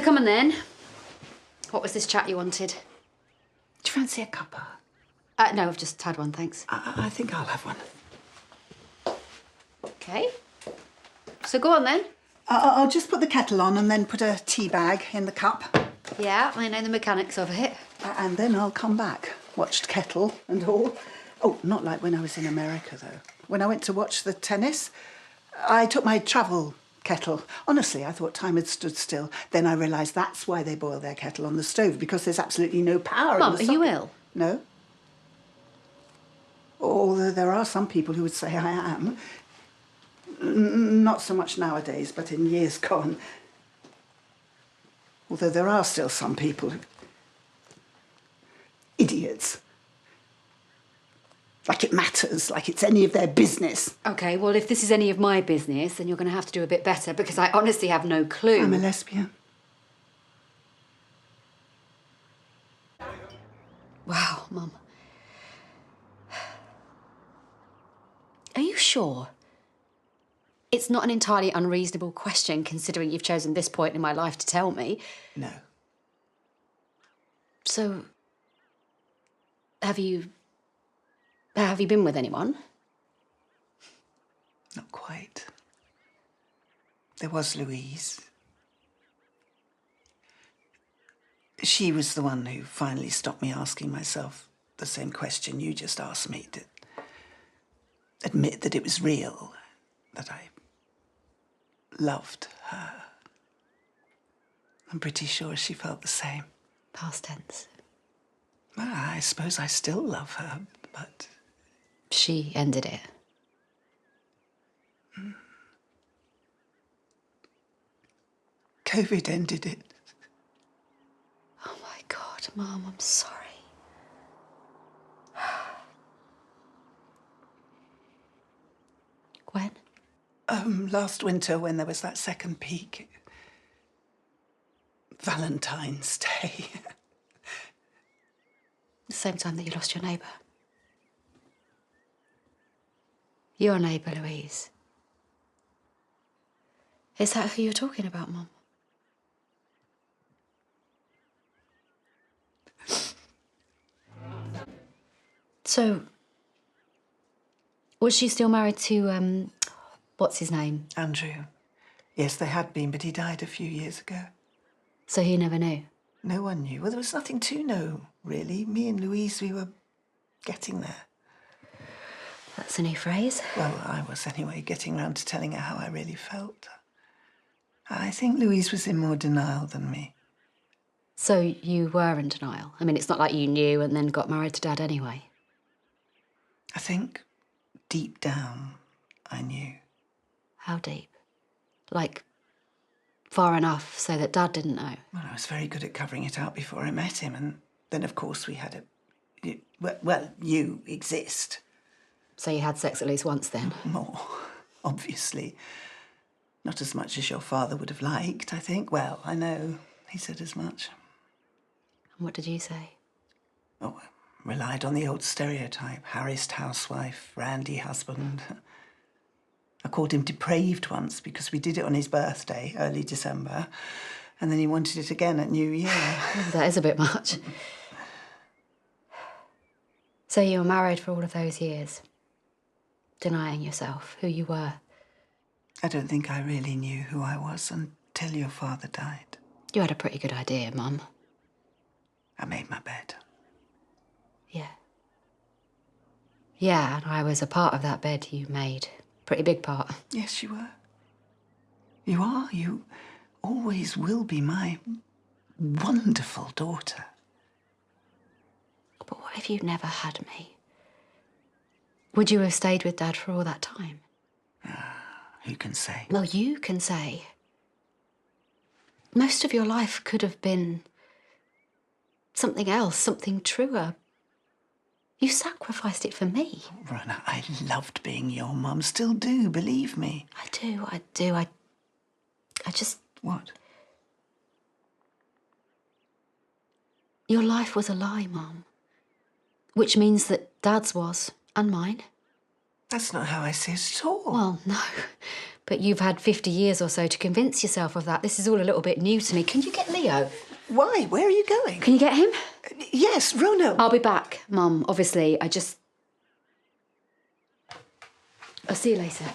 So come on then. What was this chat you wanted? Do you fancy a cuppa? No, I've just had one, thanks. I think I'll have one. OK. So go on then. I'll just put the kettle on and then put a tea bag in the cup. Yeah, I know the mechanics of it. And then I'll come back. Watched kettle and all. Oh, not like when I was in America, though. When I went to watch the tennis, I took my travel kettle. Honestly, I thought time had stood still. Then I realised that's why they boil their kettle on the stove, because there's absolutely no power in the socket. Mum, are you ill? No. Although there are some people who would say I am. Not so much nowadays, but in years gone. Although there are still some people who... idiots. Like it matters, like it's any of their business. OK, well, if this is any of my business, then you're going to have to do a bit better, because I honestly have no clue. I'm a lesbian. Wow, Mum. Are you sure? It's not an entirely unreasonable question, considering you've chosen this point in my life to tell me. No. So, have you been with anyone? Not quite. There was Louise. She was the one who finally stopped me asking myself the same question you just asked me, to admit that it was real, that I loved her. I'm pretty sure she felt the same. Past tense. Well, I suppose I still love her, but... She ended it. COVID ended it. Oh, my God, Mum, I'm sorry. When? Last winter, when there was that second peak. Valentine's Day. The same time that you lost your neighbour. Your neighbour, Louise. Is that who you're talking about, Mum? So, was she still married to, what's his name? Andrew. Yes, they had been, but he died a few years ago. So he never knew? No one knew. Well, there was nothing to know, really. Me and Louise, we were getting there. That's a new phrase. Well, I was anyway, getting round to telling her how I really felt. I think Louise was in more denial than me. So you were in denial? I mean, it's not like you knew and then got married to Dad anyway. I think, deep down, I knew. How deep? Like, far enough so that Dad didn't know? Well, I was very good at covering it out before I met him, and then, of course, we had well, you exist. So you had sex at least once, then? More, obviously. Not as much as your father would have liked, I think. Well, I know. He said as much. And what did you say? Oh, relied on the old stereotype. Harassed housewife, randy husband. I called him depraved once because we did it on his birthday, early December, and then he wanted it again at New Year. That is a bit much. So you were married for all of those years, denying yourself who you were? I don't think I really knew who I was until your father died. You had a pretty good idea, Mum. I made my bed. Yeah. Yeah, and I was a part of that bed you made. Pretty big part. Yes, you were. You are. You always will be my wonderful daughter. But what if you'd never had me? Would you have stayed with Dad for all that time? Who can say? Well, you can say. Most of your life could have been something else, something truer. You sacrificed it for me. Rona, I loved being your mum. Still do, believe me. I do. I just... What? Your life was a lie, Mum. Which means that Dad's was, and mine. That's not how I see it at all. Well, no. But you've had 50 years or so to convince yourself of that. This is all a little bit new to me. Can you get Leo? Why? Where are you going? Can you get him? Yes, Rono. I'll be back, Mum. Obviously, I'll see you later.